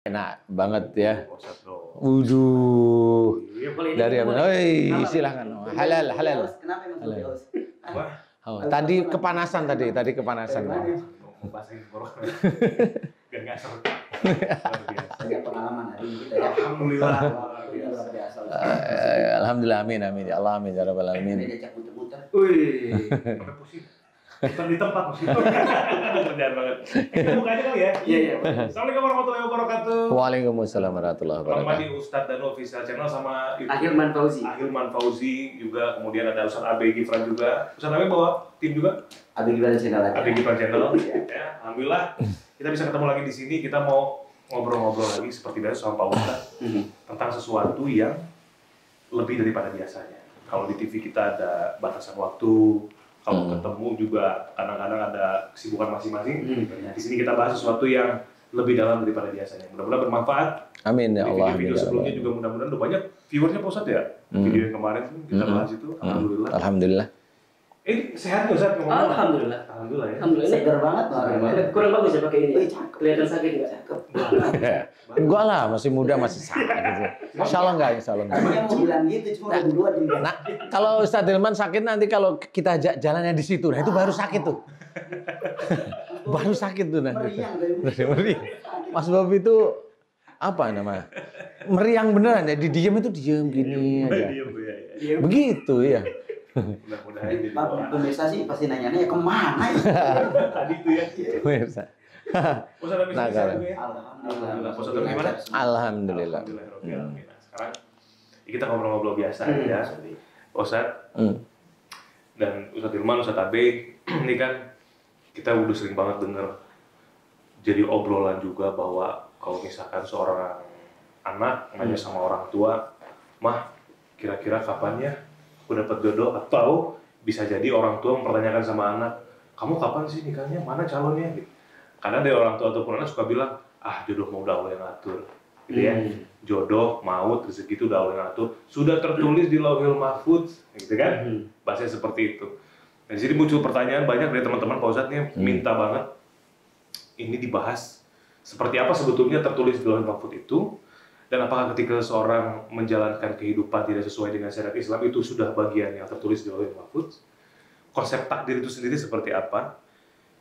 Enak banget ya. Ustadz bro. Wuduh. Dari apa? Oi, Kenapa? silakan. Halal, halal. Kenapa emang Halal. Sofi haus? Apa? Oh, tadi kepanasan tadi kepanasan. Mau bahasain tenggorokan. Biar nggak seru. Luar biasa. Banyak pengalaman hari ini kita ya. Alhamdulillah. Luar biasa. Alhamdulillah, amin, amin. Ya Allah, amin. Ya Rabbal Ini Alamin. diajak muter-muter. Wih, sampai pusing. Bukan di tempat pusing. Kerjaan banget. Kita buka aja kali ya. Iya, iya. Assalamualaikum warahmatullahi wabarakatuh. Waalaikumsalam warahmatullahi Teman-teman di wabarakatuh. Ustadz Danu Official Channel sama Ahilman Fauzi. Ahilman Fauzi juga, kemudian ada Ustadz Abe Gifran juga. Ustadz Abe bawa tim juga. Abi gimana channel aja? Abe Gifran Channel. Ya, alhamdulillah kita bisa ketemu lagi di sini. Kita mau ngobrol-ngobrol lagi seperti biasa sama Pak Ustadz tentang sesuatu yang lebih daripada biasanya. Kalau di TV kita ada batasan waktu, kalau ketemu juga kadang-kadang ada kesibukan masing-masing. Benar. Di sini kita bahas sesuatu yang lebih dalam daripada biasanya. Mudah-mudahan bermanfaat. Amin ya Di Allah. video-video amin, ya sebelumnya Allah. juga mudah-mudahan udah banyak viewersnya Pak Ustadz ya. Video yang kemarin tuh kita bahas itu, alhamdulillah. Alhamdulillah. Ini sehat nggak Ustadz ngomong? Alhamdulillah. Alhamdulillah ya. Alhamdulillah. Segar banget loh. Kurang bagus ya pakai ini. Wih, cakep. Kelihatan sakit nggak? Cakep. Enggak lah, masih muda, masih sakit gitu. Insya Allah enggak, insya Allah enggak. Tadinya mau bilang gitu, cuma udah duluan juga. Nah, kalau Ustadz Hilman sakit nanti kalau kita ajak jalannya di situ, nah itu baru sakit tuh. Baru sakit tuh nanti. Meriang dari Meriang. Mas Bob itu apa namanya? Meriang beneran ya, diem itu diem gini aja. Iya, Bu, ya, ya. Begitu ya. Mudah-mudahan jadi Pak doa. pemirsa sih pasti nanya-nanya kemana ya? Tadi tuh ya. Pemirsa. Ustadz Abe Nah, sehat kalau- juga ya. Alhamdulillah. Ustadz Abe gimana? Alhamdulillah. Alhamdulillah. Nah, sekarang kita ngobrol-ngobrol biasa ya. Ustadz dan Ustadz Hilman, Ustadz Abe, ini kan kita udah sering banget denger jadi obrolan juga bahwa kalau misalkan seorang anak nanya sama orang tua, mah kira-kira kapan ya aku dapat jodoh, atau bisa jadi orang tua mempertanyakan sama anak, kamu kapan sih nikahnya, mana calonnya? Gitu. Karena dari orang tua ataupun anak suka bilang, ah jodoh mau udah Allah yang ngatur, gitu ya. Jodoh, maut, rezeki itu udah Allah yang ngatur, sudah tertulis di Lauhil Mahfudz, gitu kan? Bahasanya seperti itu. Nah, di sini muncul pertanyaan banyak dari teman-teman Pak Ustadz nih, minta banget ini dibahas seperti apa sebetulnya tertulis di Lauhil Mahfudz itu, dan apakah ketika seorang menjalankan kehidupan tidak sesuai dengan syariat Islam itu sudah bagian yang tertulis di Lauhil Mahfudz? Konsep takdir itu sendiri seperti apa?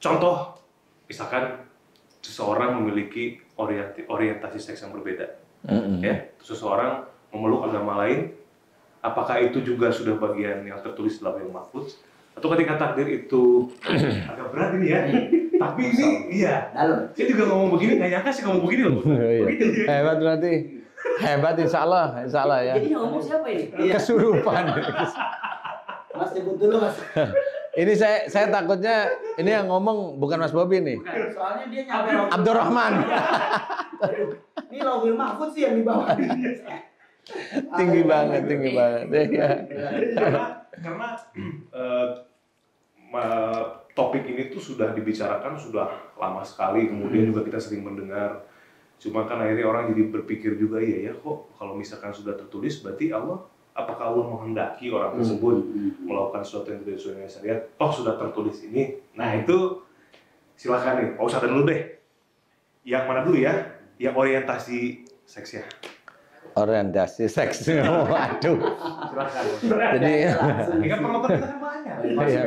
Contoh, misalkan seseorang memiliki orientasi seks yang berbeda, ya, seseorang memeluk agama lain, apakah itu juga sudah bagian yang tertulis di Lauhil Mahfudz? Atau ketika takdir itu agak berat ini ya, tapi ini iya. Dalam. Saya juga ngomong begini, nggak nyangka sih ngomong begini loh. Iya. Begitu ya. Hebat berarti. Hebat insya Allah ya. Jadi yang ngomong siapa ini? Kesurupan. Mas sebut dulu Mas. Ini saya takutnya ini yang ngomong bukan Mas Bobi nih. Soalnya dia nyampe Abdurrahman. Ini Lauhil Mahfudz sih yang di bawah. Tinggi banget. Ya. Karena topik ini tuh sudah dibicarakan sudah lama sekali, kemudian juga kita sering mendengar. Cuma kan akhirnya orang jadi berpikir juga, iya ya kok kalau misalkan sudah tertulis berarti apakah Allah menghendaki orang tersebut melakukan sesuatu yang tidak sesuai dengan syariat? Toh sudah tertulis ini. Nah itu silakan nih, Pak Ustadz dulu deh. Yang mana dulu ya? Yang orientasi seksnya. Orientasi seks. Waduh. Silakan. Jadi Ini kan penonton kita kan banyak. Iya,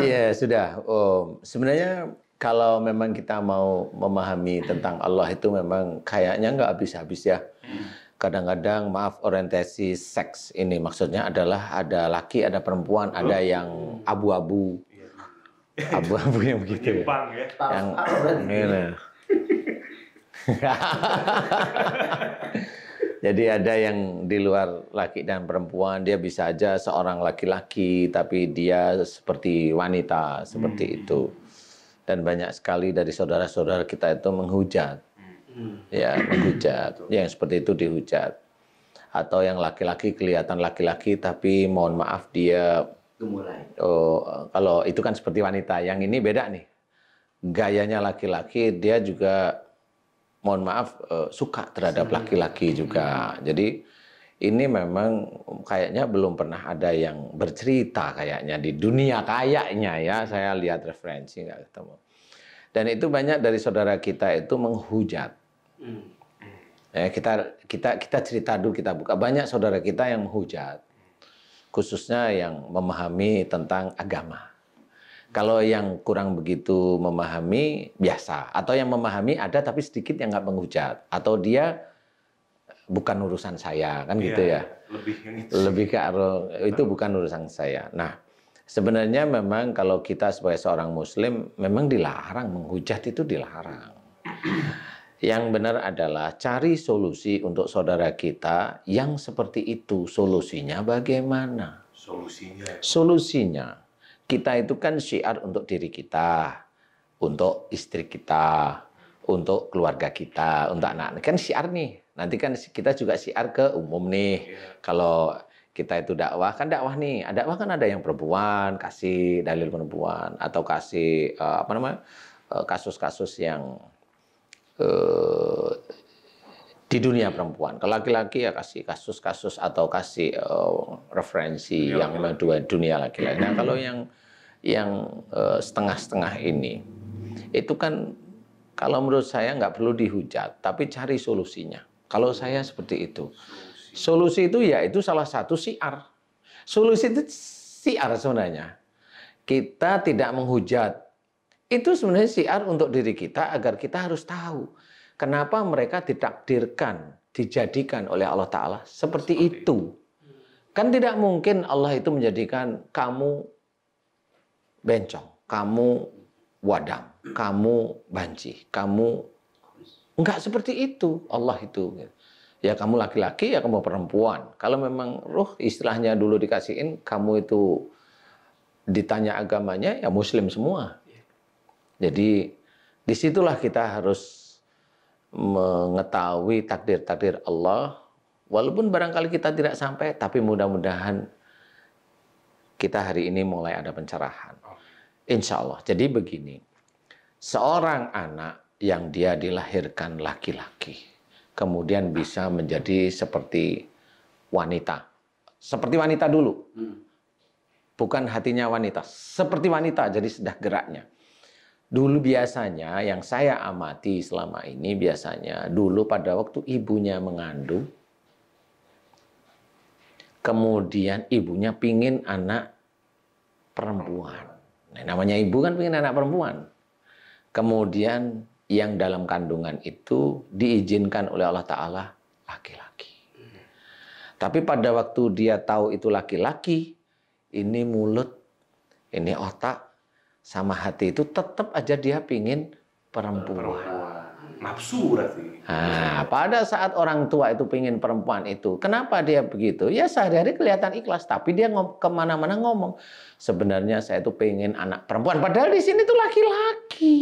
iya sudah. Sebenarnya kalau memang kita mau memahami tentang Allah itu memang kayaknya nggak habis-habis ya. Kadang-kadang maaf orientasi seks ini maksudnya adalah ada laki, ada perempuan, ada yang abu-abu. Abu-abu yang begitu ya. Jepang ya. Yang ini. Jadi ada yang di luar laki dan perempuan, dia bisa aja seorang laki-laki tapi dia seperti wanita, seperti itu. Dan banyak sekali dari saudara-saudara kita itu menghujat. Ya, menghujat. Yang seperti itu dihujat. Atau yang laki-laki kelihatan laki-laki tapi mohon maaf dia Gemulai. kalau itu kan seperti wanita. Yang ini beda nih. Gayanya laki-laki, dia juga mohon maaf suka terhadap laki-laki juga. Jadi ini memang kayaknya belum pernah ada yang bercerita kayaknya di dunia kayaknya ya. Saya lihat referensi nggak ketemu. Dan itu banyak dari saudara kita itu menghujat. Ya, kita cerita dulu, kita buka. Banyak saudara kita yang menghujat. Khususnya yang memahami tentang agama. Kalau yang kurang begitu memahami, biasa. Atau yang memahami ada tapi sedikit yang nggak menghujat. Atau dia bukan urusan saya, kan gitu ya. Lebih ke arah, itu bukan urusan saya. Nah, sebenarnya memang kalau kita sebagai seorang muslim memang dilarang, menghujat itu dilarang. Yang benar adalah cari solusi untuk saudara kita yang seperti itu. Solusinya bagaimana? Solusinya kita itu kan syiar untuk diri kita, untuk istri kita, untuk keluarga kita, untuk anak-anak. Kan syiar nih. Nanti kan kita juga syiar ke umum nih. Kalau kita itu dakwah, kan dakwah nih. Dakwah kan ada yang perempuan, kasih dalil perempuan. Atau kasih, kasus-kasus yang di dunia perempuan. Kalau laki-laki ya kasih kasus-kasus atau kasih referensi yang dunia laki-laki. Nah kalau yang setengah-setengah ini, itu kan kalau menurut saya nggak perlu dihujat, tapi cari solusinya. Kalau saya seperti itu. Solusi itu ya itu salah satu syiar. Solusi itu syiar sebenarnya. Kita tidak menghujat. Itu sebenarnya syiar untuk diri kita agar kita harus tahu kenapa mereka ditakdirkan, dijadikan oleh Allah Ta'ala seperti itu. Kan tidak mungkin Allah itu menjadikan kamu bencong, kamu wadang, kamu banci, kamu enggak seperti itu. Allah itu ya kamu laki-laki, ya kamu perempuan. Kalau memang istilahnya dulu dikasihin, kamu itu ditanya agamanya, ya muslim semua. Jadi disitulah kita harus mengetahui takdir-takdir Allah. Walaupun barangkali kita tidak sampai, tapi mudah-mudahan kita hari ini mulai ada pencerahan. Insya Allah. Jadi begini, seorang anak yang dia dilahirkan laki-laki, kemudian bisa menjadi seperti wanita. Seperti wanita dulu. Bukan hatinya wanita. Seperti wanita, jadi sudah geraknya. Dulu biasanya, yang saya amati selama ini, biasanya dulu pada waktu ibunya mengandung, kemudian ibunya pingin anak perempuan. Nah, namanya ibu kan pingin anak perempuan. Kemudian yang dalam kandungan itu diizinkan oleh Allah Ta'ala laki-laki. Tapi pada waktu dia tahu itu laki-laki, ini mulut, ini otak, sama hati itu tetap aja dia pingin perempuan. Nafsu berarti. Nah, pada saat orang tua itu pingin perempuan itu, kenapa dia begitu? Ya sehari-hari kelihatan ikhlas, tapi dia kemana-mana ngomong, sebenarnya saya itu pengen anak perempuan, padahal di sini tuh laki-laki.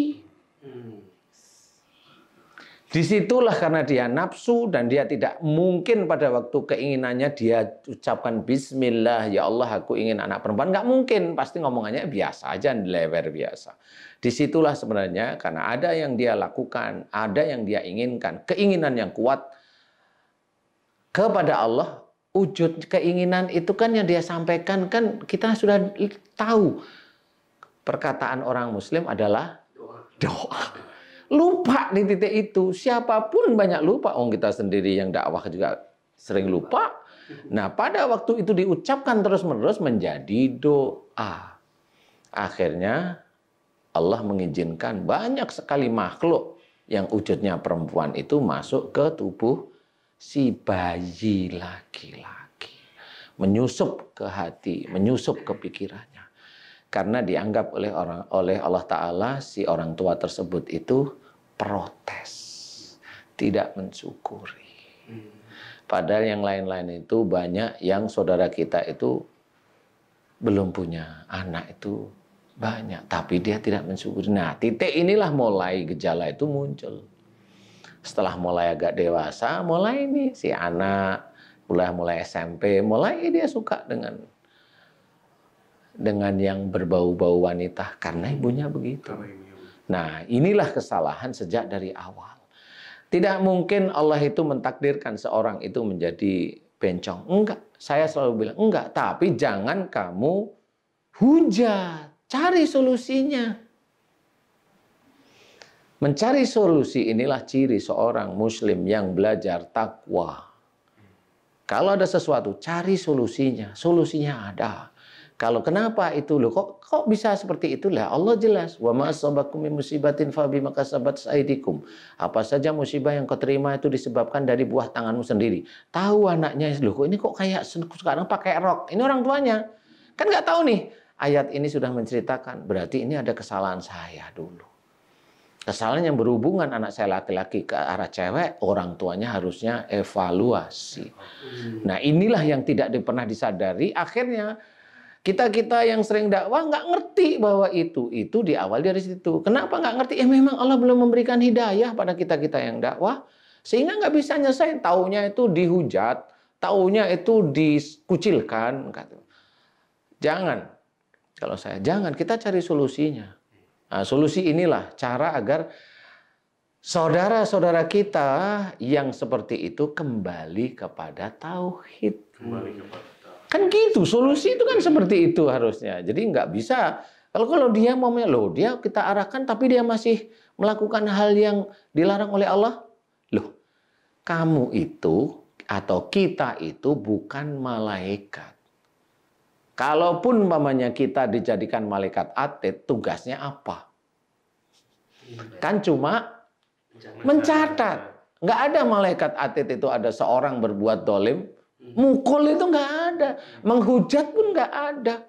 Disitulah karena dia nafsu dan dia tidak mungkin pada waktu keinginannya dia ucapkan Bismillah, ya Allah aku ingin anak perempuan. Nggak mungkin, pasti ngomongannya biasa aja, lewer biasa. Disitulah sebenarnya karena ada yang dia lakukan, ada yang dia inginkan, keinginan yang kuat kepada Allah. Wujud keinginan itu kan yang dia sampaikan kan kita sudah tahu. Perkataan orang Muslim adalah doa. Lupa di titik itu. Siapapun banyak lupa. Kita sendiri yang dakwah juga sering lupa. Nah, pada waktu itu diucapkan terus-menerus menjadi doa. Akhirnya Allah mengizinkan banyak sekali makhluk yang wujudnya perempuan itu masuk ke tubuh si bayi laki-laki. Menyusup ke hati, menyusup ke pikirannya. Karena dianggap oleh Allah Ta'ala si orang tua tersebut itu protes, tidak mensyukuri. Padahal yang lain-lain itu banyak yang saudara kita itu belum punya anak itu banyak, tapi dia tidak mensyukuri. Nah, titik inilah mulai gejala itu muncul. Setelah mulai agak dewasa, mulai ini si anak mulai SMP, mulai dia suka dengan yang berbau-bau wanita karena ibunya begitu. Nah, inilah kesalahan sejak dari awal. Tidak mungkin Allah itu mentakdirkan seorang itu menjadi bencong. Enggak, saya selalu bilang enggak, tapi jangan kamu hujat, cari solusinya. Mencari solusi inilah ciri seorang muslim yang belajar takwa. Kalau ada sesuatu, cari solusinya. Solusinya ada. Kalau kenapa itu loh, kok bisa seperti itulah? Allah jelas, wa ma asabakum min musibatin fa bima kasabat aydikum. Apa saja musibah yang kau terima itu disebabkan dari buah tanganmu sendiri. Tahu anaknya, loh kok ini kok kayak sekarang pakai rok. Ini orang tuanya. Kan nggak tahu nih. Ayat ini sudah menceritakan, berarti ini ada kesalahan saya dulu. Kesalahan yang berhubungan anak saya laki-laki ke arah cewek, orang tuanya harusnya evaluasi. Nah inilah yang tidak pernah disadari, akhirnya kita yang sering dakwah nggak ngerti bahwa itu diawali dari situ. Kenapa nggak ngerti? Ya memang Allah belum memberikan hidayah pada kita yang dakwah, sehingga nggak bisa nyelesain. Taunya itu dihujat, taunya itu dikucilkan. Jangan, kalau saya jangan, kita cari solusinya. Nah, solusi inilah cara agar saudara-saudara kita yang seperti itu kembali kepada tauhid. Kan gitu, solusi itu kan seperti itu harusnya. Jadi nggak bisa, kalau dia mau dia kita arahkan tapi dia masih melakukan hal yang dilarang oleh Allah. Loh, kamu itu atau kita itu bukan malaikat. Kalaupun umpamanya kita dijadikan malaikat atid, tugasnya apa? Kan cuma mencatat. Nggak ada malaikat atid itu ada seorang berbuat dolim, mukul itu nggak ada, menghujat pun nggak ada.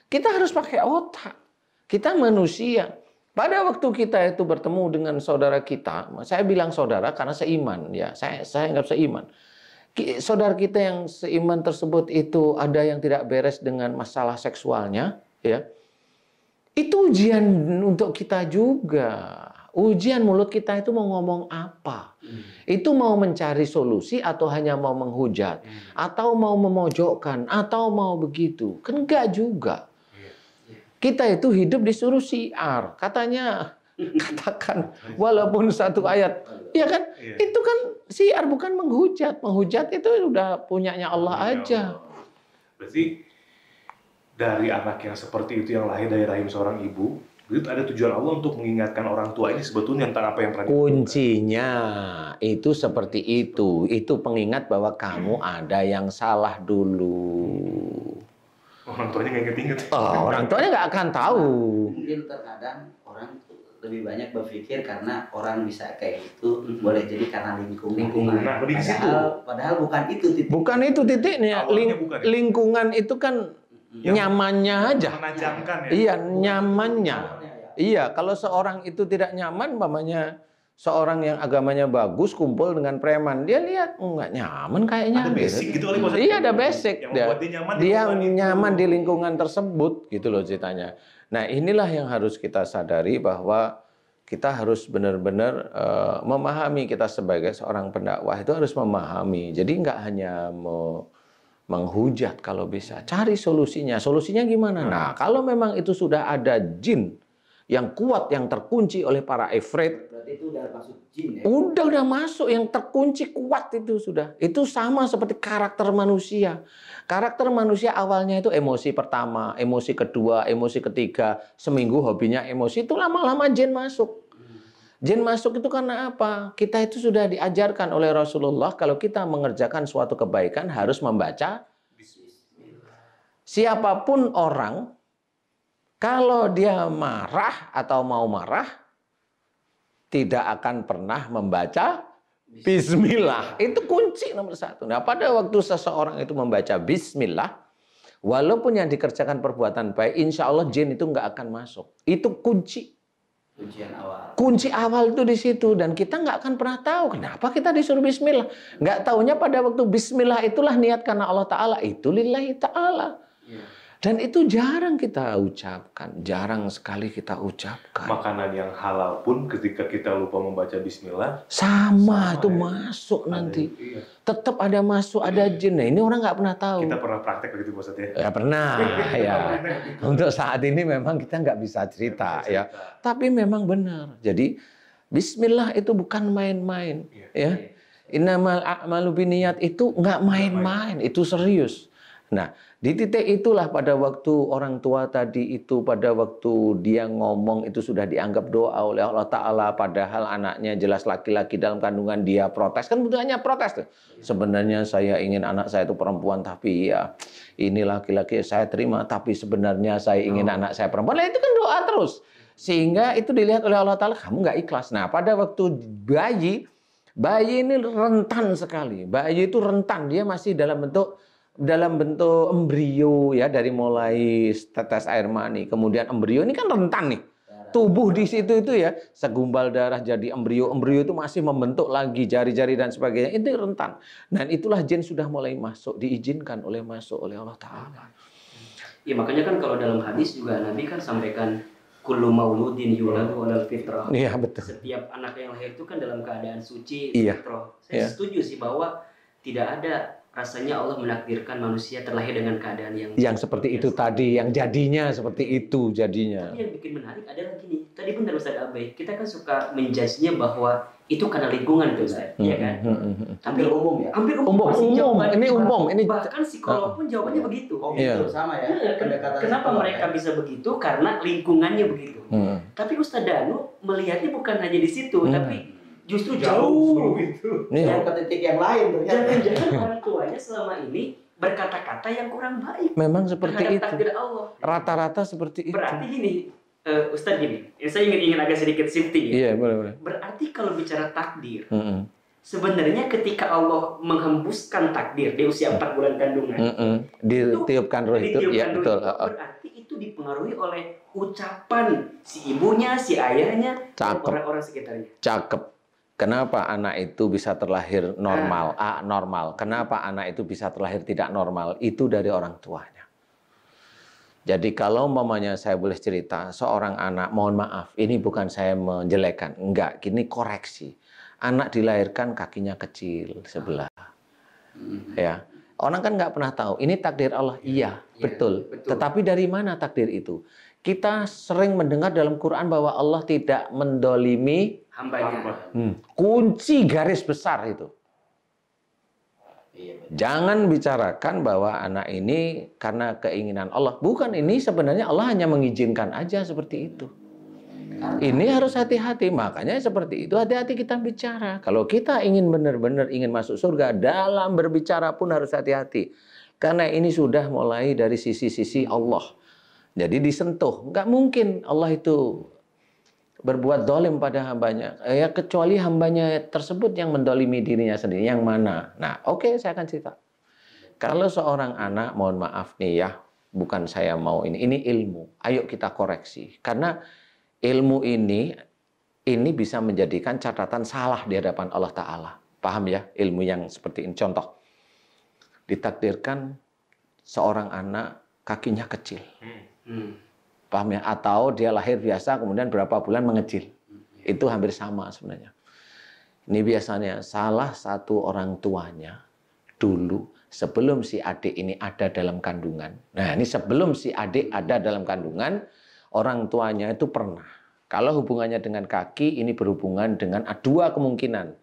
Kita harus pakai otak. Kita manusia. Pada waktu kita itu bertemu dengan saudara kita, saya bilang saudara karena seiman, ya. Saya nggak seiman. Saudara kita yang seiman tersebut itu ada yang tidak beres dengan masalah seksualnya, ya. Itu ujian untuk kita juga. Ujian mulut kita itu mau ngomong apa? Itu mau mencari solusi atau hanya mau menghujat? Atau mau memojokkan? Atau mau begitu? Kan enggak juga. Kita itu hidup disuruh syiar. Katanya, katakan walaupun satu ayat. Ya kan? Itu kan syiar bukan menghujat. Menghujat itu udah punyanya Allah aja. Berarti dari anak yang seperti itu yang lahir dari rahim seorang ibu, itu ada tujuan Allah untuk mengingatkan orang tua ini sebetulnya tentang apa yang pernah kuncinya itu seperti itu. Itu pengingat bahwa kamu ada yang salah dulu. Orang tuanya nggak inget-inget. Orang tuanya nggak akan tahu. Mungkin terkadang orang lebih banyak berpikir karena orang bisa kayak gitu, boleh jadi karena lingkungan. Nah, lebih ke situ. Padahal bukan itu titik. Bukan itu titiknya. Awalnya bukan ya? Lingkungan itu kan nyamannya aja. Menajamkan ya. Iya, nyamannya. Iya, kalau seorang itu tidak nyaman, umpamanya seorang yang agamanya bagus kumpul dengan preman, dia lihat nggak nyaman kayaknya. Ada basic gitu kali maksudnya. Iya, ada basic. Yang membuat Dia nyaman di lingkungan tersebut, gitu loh ceritanya. Nah, inilah yang harus kita sadari bahwa kita harus benar-benar memahami, kita sebagai seorang pendakwah itu harus memahami. Jadi nggak hanya menghujat kalau bisa, cari solusinya. Solusinya gimana? Nah, kalau memang itu sudah ada jin yang kuat, yang terkunci oleh para ifrit, Berarti itu udah masuk jin ya? udah masuk, yang terkunci kuat itu sudah. Itu sama seperti karakter manusia. Karakter manusia awalnya itu emosi pertama, emosi kedua, emosi ketiga, seminggu hobinya emosi, itu lama-lama jin masuk. Jin masuk itu karena apa? Kita itu sudah diajarkan oleh Rasulullah kalau kita mengerjakan suatu kebaikan harus membaca siapapun orang, kalau dia marah atau mau marah, tidak akan pernah membaca Bismillah. Itu kunci nomor satu. Nah, pada waktu seseorang itu membaca Bismillah, walaupun yang dikerjakan perbuatan baik, insya Allah jin itu nggak akan masuk. Itu kunci. Kuncian awal. Kunci awal itu di situ. Dan kita nggak akan pernah tahu kenapa kita disuruh Bismillah. Nggak taunya pada waktu Bismillah itulah niat karena Allah Ta'ala. Itu lillahi Ta'ala. Dan itu jarang kita ucapkan, jarang sekali kita ucapkan. Makanan yang halal pun ketika kita lupa membaca bismillah sama itu ya. masuk nanti. Iya. Tetap ada masuk, ada jin. Nah, ini orang nggak pernah tahu. Kita pernah praktek begitu Pak Ustadz ya? Ya pernah, ya. Untuk saat ini memang kita nggak bisa cerita, ya. Tapi memang benar. Jadi Bismillah itu bukan main-main, ya. Innamal a'malu binniyat itu nggak main-main, itu serius. Nah, di titik itulah pada waktu orang tua tadi itu, pada waktu dia ngomong itu sudah dianggap doa oleh Allah Ta'ala, padahal anaknya jelas laki-laki dalam kandungan, dia protes. Kan butuhnya protes tuh. Sebenarnya saya ingin anak saya itu perempuan, tapi ya ini laki-laki saya terima, tapi sebenarnya saya ingin anak saya perempuan. Nah, itu kan doa terus. Sehingga itu dilihat oleh Allah Ta'ala, kamu nggak ikhlas. Nah, pada waktu bayi ini rentan sekali. Bayi itu rentan, dia masih dalam bentuk embrio ya, dari mulai tetes air mani, kemudian embrio ini kan rentan nih. Tubuh di situ itu ya, segumpal darah jadi embrio itu masih membentuk lagi jari-jari dan sebagainya. Itu rentan. Dan itulah jin sudah mulai masuk, diizinkan oleh Allah Ta'ala. Ya makanya kan kalau dalam hadis juga Nabi kan sampaikan kullu mauludin yuladu 'alal fitrah. Iya, betul. Setiap anak yang lahir itu kan dalam keadaan suci, Iya. fitrah. Saya setuju sih bahwa tidak ada rasanya Allah menakdirkan manusia terlahir dengan keadaan yang seperti itu tadi, yang jadinya seperti itu jadinya. Tapi yang bikin menarik adalah gini. Tadi benar Ustaz Abai, kita kan suka menjudge-nya bahwa itu karena lingkungan tuh Ustaz, ya kan? Tapi umum ya. hampir Umum, pasti jawabannya ini juga. umum, ini Bahkan psikolog pun jawabannya begitu. Oh Iya. gitu, sama ya. Pendekatan Kenapa psikolog, mereka ya? bisa begitu? Karena lingkungannya begitu. Tapi Ustaz Danu melihatnya bukan hanya di situ, tapi justru jauh. Jauh ke titik yang lain ternyata. Jangan-jangan orang tuanya selama ini berkata-kata yang kurang baik Memang seperti terhadap itu. takdir Allah. Rata-rata seperti itu. Berarti gini, Ustaz gini, saya ingin agak sedikit shifting ya. Iya, boleh. Berarti kalau bicara takdir, sebenarnya ketika Allah menghembuskan takdir di usia 4 bulan kandungan, Ditiupkan roh itu, ya ditiupkan betul. roh itu, berarti itu dipengaruhi oleh ucapan si ibunya, si ayahnya, dan Cakep. orang-orang sekitarnya. Cakep. Kenapa anak itu bisa terlahir normal, normal? Kenapa anak itu bisa terlahir tidak normal? Itu dari orang tuanya. Jadi kalau umpamanya saya boleh cerita, seorang anak, mohon maaf, ini bukan saya menjelekkan, enggak, ini koreksi. Anak dilahirkan kakinya kecil sebelah. Ya. Orang kan nggak pernah tahu, ini takdir Allah. Iya, betul. Tetapi dari mana takdir itu? Kita sering mendengar dalam Quran bahwa Allah tidak mendolimi Hambanya. kunci garis besar itu. Iya, betul. Jangan bicarakan bahwa anak ini karena keinginan Allah. Bukan, ini sebenarnya Allah hanya mengizinkan aja seperti itu. Ini harus hati-hati. Makanya seperti itu hati-hati kita bicara. Kalau kita ingin benar-benar ingin masuk surga, dalam berbicara pun harus hati-hati. Karena ini sudah mulai dari sisi-sisi Allah. Jadi disentuh. Nggak mungkin Allah itu berbuat dolim pada hambanya. Ya kecuali hambanya tersebut yang mendolimi dirinya sendiri. Yang mana? Nah, oke, saya akan cerita. Kalau seorang anak, mohon maaf nih ya, bukan saya mau ini ilmu. Ayo kita koreksi. Karena ilmu ini bisa menjadikan catatan salah di hadapan Allah Ta'ala. Paham ya? Ilmu yang seperti ini. Contoh, ditakdirkan seorang anak kakinya kecil. Paham ya? Atau dia lahir biasa kemudian berapa bulan mengecil. Itu hampir sama sebenarnya. Ini biasanya salah satu orang tuanya dulu sebelum si adik ini ada dalam kandungan. Nah, ini sebelum si adik ada dalam kandungan, orang tuanya itu pernah. Kalau hubungannya dengan kaki, ini berhubungan dengan dua kemungkinan.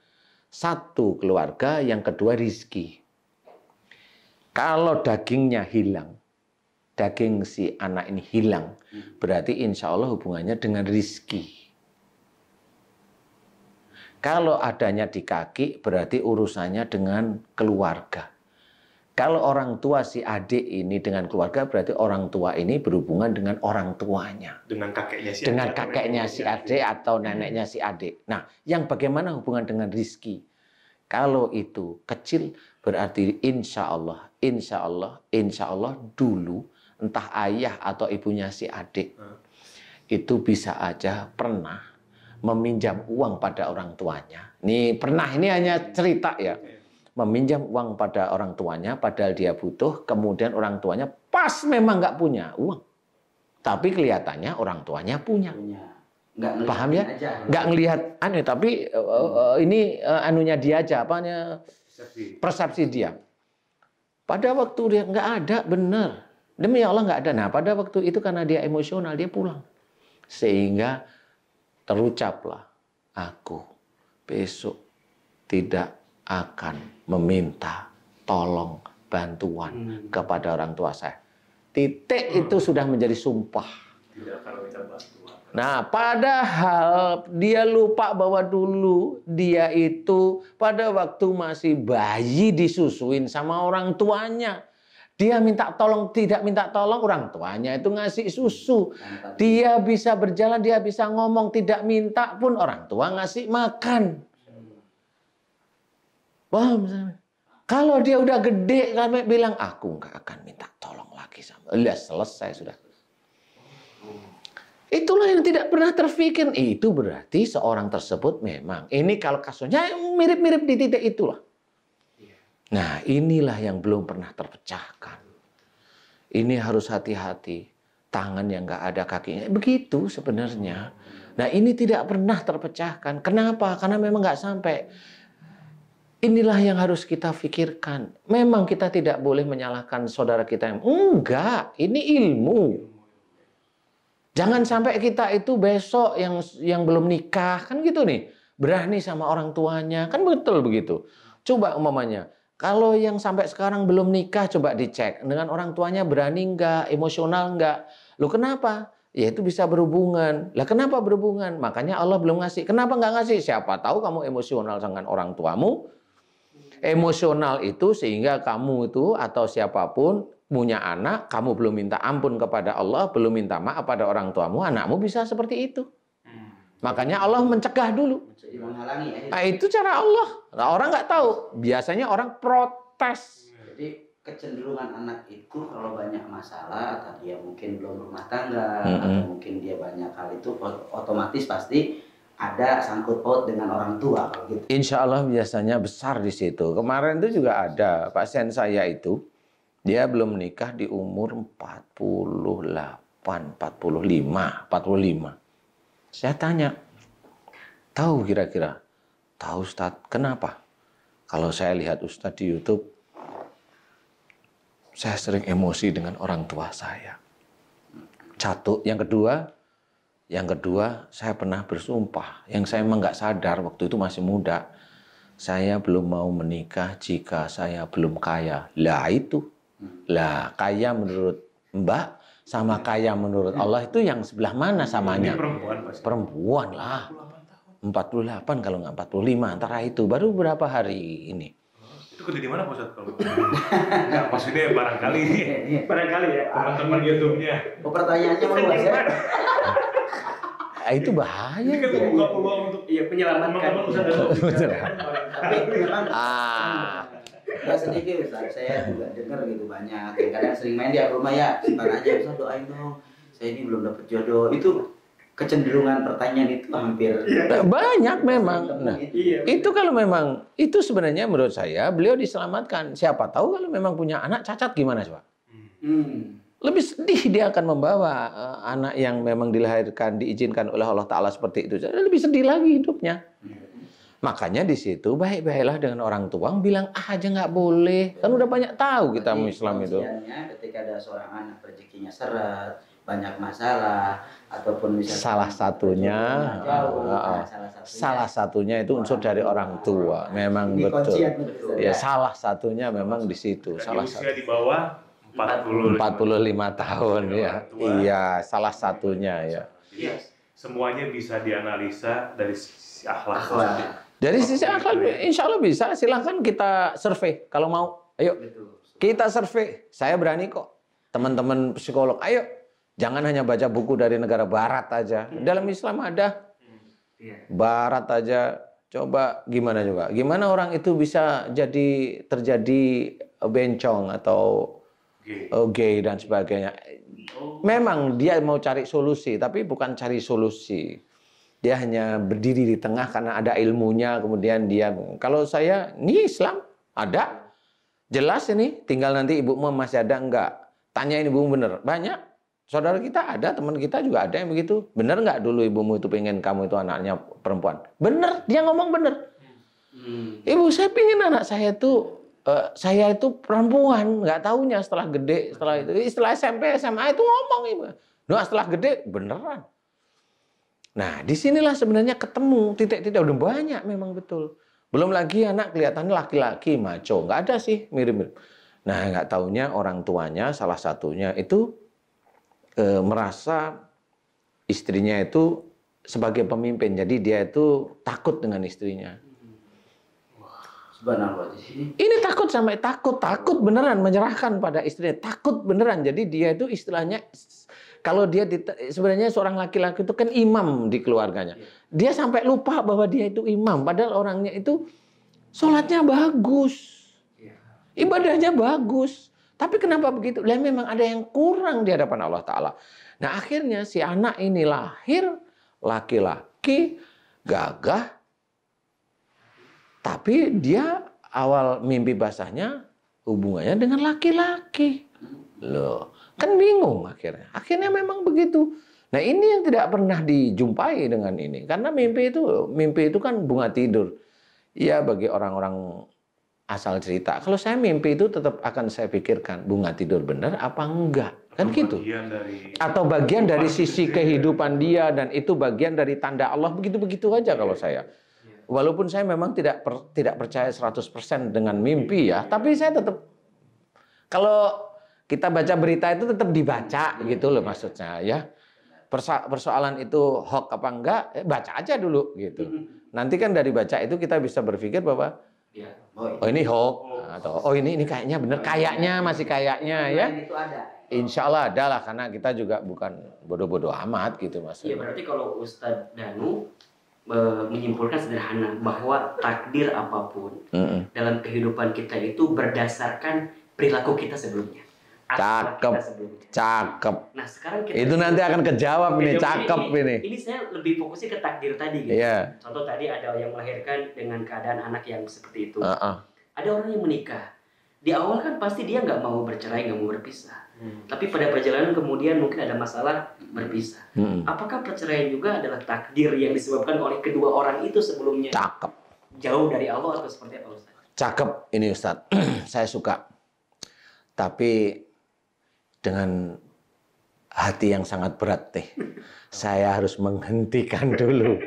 Satu, keluarga, yang kedua, rizki. Kalau dagingnya hilang, daging si anak ini hilang, berarti insya Allah hubungannya dengan rizki. Kalau adanya di kaki, berarti urusannya dengan keluarga. Kalau orang tua si adik ini dengan keluarga, berarti orang tua ini berhubungan dengan orang tuanya. Dengan kakeknya si Dengan adik. kakeknya si adik atau neneknya si adik. Nah, yang bagaimana hubungan dengan rizki? Kalau itu kecil, berarti insya Allah dulu, entah ayah atau ibunya si adik, itu bisa aja pernah meminjam uang pada orang tuanya. Ini pernah, ini hanya cerita ya. Meminjam uang pada orang tuanya, padahal dia butuh, kemudian orang tuanya pas memang nggak punya uang. Tapi kelihatannya orang tuanya punya. Paham ya? Nggak ngelihat aneh, tapi ini anunya dia aja, apanya persepsi dia. Pada waktu dia nggak ada, benar. Demi Allah nggak ada. Nah, pada waktu itu karena dia emosional, dia pulang. Sehingga terucaplah, aku besok tidak akan meminta tolong bantuan kepada orang tua saya. Titik itu sudah menjadi sumpah. Tidak akan minta bantuan. Nah, padahal dia lupa bahwa dulu dia itu pada waktu masih bayi disusuin sama orang tuanya. Dia minta tolong, tidak minta tolong, orang tuanya itu ngasih susu. Dia bisa berjalan, dia bisa ngomong, tidak minta pun orang tua ngasih makan. Paham? Kalau dia udah gede, kami bilang, aku nggak akan minta tolong lagi sama. Udah selesai sudah. Itulah yang tidak pernah terfikir. Itu berarti seorang tersebut memang. Ini kalau kasusnya mirip-mirip di titik itulah. Nah, inilah yang belum pernah terpecahkan. Ini harus hati-hati. Tangan yang nggak ada kakinya. Begitu sebenarnya. Nah, ini tidak pernah terpecahkan. Kenapa? Karena memang nggak sampai. Inilah yang harus kita pikirkan. Memang kita tidak boleh menyalahkan saudara kita. Enggak, ini ilmu. Jangan sampai kita itu besok yang belum nikah. Kan gitu nih. Berani sama orang tuanya. Kan betul begitu. Coba umpamanya. Kalau yang sampai sekarang belum nikah, coba dicek. Dengan orang tuanya berani enggak, emosional enggak. Loh kenapa? Ya itu bisa berhubungan. Lah kenapa berhubungan? Makanya Allah belum ngasih. Kenapa enggak ngasih? Siapa tahu kamu emosional dengan orang tuamu. Emosional itu sehingga kamu itu atau siapapun punya anak, kamu belum minta ampun kepada Allah, belum minta maaf pada orang tuamu, anakmu bisa seperti itu. Makanya Allah mencegah dulu. Jadi menghalangi ya. Nah, itu cara Allah. Nah, orang nggak tahu. Biasanya orang protes. Jadi kecenderungan anak itu kalau banyak masalah atau dia mungkin belum rumah tangga atau mungkin dia banyak hal itu otomatis pasti ada sangkut paut dengan orang tua gitu. Insya Allah biasanya besar di situ. Kemarin itu juga ada pasien saya itu, dia belum menikah di umur 48, 45. Saya tanya, tahu kira-kira? Tahu Ustadz, kenapa? Kalau saya lihat Ustadz di YouTube, saya sering emosi dengan orang tua saya. Satu, yang kedua, saya pernah bersumpah. Yang saya memang nggak sadar waktu itu masih muda. Saya belum mau menikah jika saya belum kaya. Lah itu. Lah kaya menurut Mbak sama kaya menurut Allah itu yang sebelah mana samanya? Perempuan pasti. Perempuan lah. 48 kalau nggak 45 antara itu. Baru berapa hari ini? Itu kerja di mana Pak Ustadz kalau? Enggak, maksudnya barangkali ya teman-teman YouTube-nya. Oh, pertanyaannya meluas ya. Itu bahaya. Ini kan membuka peluang untuk penyelamatkan. teman-teman Ustadz. Tapi memang nggak sedikit Ustaz, saya juga dengar gitu banyak yang kadang sering main di rumah ya, simpan aja Ustaz doain dong, saya ini belum dapat jodoh. Itu kecenderungan pertanyaan itu hampir banyak memang. Nah, itu kalau memang itu sebenarnya menurut saya beliau diselamatkan. Siapa tahu kalau memang punya anak cacat gimana coba? Lebih sedih dia akan membawa anak yang memang dilahirkan diizinkan oleh Allah Ta'ala seperti itu. Lebih sedih lagi hidupnya. Makanya di situ baik-baiklah dengan orang tua, bilang aja nggak boleh. Kan udah banyak tahu kita Islam itu. Ketika ada seorang anak rezekinya seret, banyak masalah ataupun misalnya salah satunya itu unsur dari orang tua. Memang betul. Ya salah satunya memang di situ. Salah satu. Usia di bawah 45 tahun ya. Iya, salah satunya ya. Semuanya bisa dianalisa dari sisi akhlak. Dari sisi akhlak, insya Allah bisa. Silahkan kita survei kalau mau. Ayo, kita survei. Saya berani kok. Teman-teman psikolog, ayo. Jangan hanya baca buku dari negara Barat aja. Dalam Islam ada. Barat aja. Coba gimana juga. Gimana orang itu bisa terjadi bencong atau gay dan sebagainya. Memang dia mau cari solusi, tapi bukan cari solusi. Dia hanya berdiri di tengah karena ada ilmunya, kemudian dia, kalau saya, ini Islam, ada. Jelas ini, tinggal nanti ibumu masih ada enggak? Tanyain ibumu bener. Banyak. Saudara kita ada, teman kita juga ada yang begitu. Bener enggak dulu ibumu itu pengen kamu itu anaknya perempuan? Bener, dia ngomong bener. Ibu, saya pengen anak saya itu perempuan, nggak taunya setelah gede, setelah SMP, SMA itu ngomong ibu. Nah, setelah gede beneran. Nah, disinilah sebenarnya ketemu titik-titik udah banyak memang betul. Belum lagi anak kelihatannya laki-laki maco, nggak ada sih mirip-mirip. Nah, nggak taunya orang tuanya salah satunya itu merasa istrinya itu sebagai pemimpin. Jadi dia itu takut dengan istrinya. Subhanallah di sini. Ini takut beneran menyerahkan pada istrinya, takut beneran. Jadi dia itu istilahnya kalau dia sebenarnya seorang laki-laki itu kan imam di keluarganya. Dia sampai lupa bahwa dia itu imam, padahal orangnya itu sholatnya bagus, ibadahnya bagus. Tapi kenapa begitu? Lah memang ada yang kurang di hadapan Allah Ta'ala. Nah akhirnya si anak ini lahir laki-laki gagah, tapi dia awal mimpi basahnya hubungannya dengan laki-laki. Loh, kan bingung akhirnya. Akhirnya memang begitu. Nah ini yang tidak pernah dijumpai dengan ini. Karena mimpi itu kan bunga tidur. Ya bagi orang-orang asal cerita. Kalau saya mimpi itu tetap akan saya pikirkan bunga tidur benar apa enggak. Kan gitu. Atau bagian dari sisi kehidupan dia dan itu bagian dari tanda Allah, begitu-begitu aja kalau saya. Walaupun saya memang tidak percaya 100% dengan mimpi ya, tapi saya tetap kalau kita baca berita itu tetap dibaca gitu loh maksudnya ya. Persoalan itu hoax apa enggak, baca aja dulu gitu. Nanti kan dari baca itu kita bisa berpikir bahwa oh ini hoax atau oh ini kayaknya bener, kayaknya masih kayaknya ya. Insya Allah ada lah, karena kita juga bukan bodoh-bodoh amat gitu maksudnya. Iya, berarti kalau Ustadz Danu menyimpulkan sederhana bahwa takdir apapun dalam kehidupan kita itu berdasarkan perilaku kita sebelumnya. Cakep, cakep. Nah sekarang kita itu nanti akan kejawab nih, cakep ini. Ini saya lebih fokusnya ke takdir tadi gitu. Yeah. Contoh tadi ada yang melahirkan dengan keadaan anak yang seperti itu. Ada orang yang menikah. Di awal kan pasti dia nggak mau bercerai, nggak mau berpisah. Tapi pada perjalanan kemudian mungkin ada masalah berpisah. Apakah perceraian juga adalah takdir yang disebabkan oleh kedua orang itu sebelumnya? Cakep. Jauh dari Allah atau seperti apa Ustaz? Cakep ini Ustaz. Saya suka. Tapi dengan hati yang sangat berat nih. Saya harus menghentikan dulu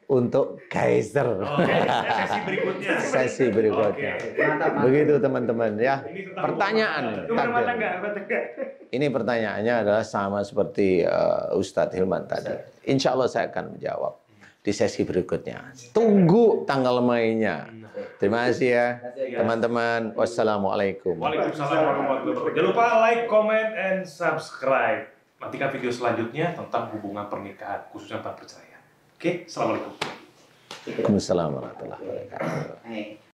untuk Kaiser. Sesi berikutnya. Sesi berikutnya. Begitu teman-teman ya. Pertanyaan. Ini pertanyaannya adalah sama seperti Ustadz Hilman tadi. Insya Allah saya akan menjawab di sesi berikutnya. Tunggu tanggal mainnya. Terima kasih ya teman-teman. Wassalamualaikum. Waalaikumsalam warahmatullahi wabarakatuh. Jangan lupa like, comment, and subscribe. Nantikan video selanjutnya tentang hubungan pernikahan, khususnya tentang perceraian. Oke, assalamualaikum. Waalaikumsalam warahmatullahi wabarakatuh.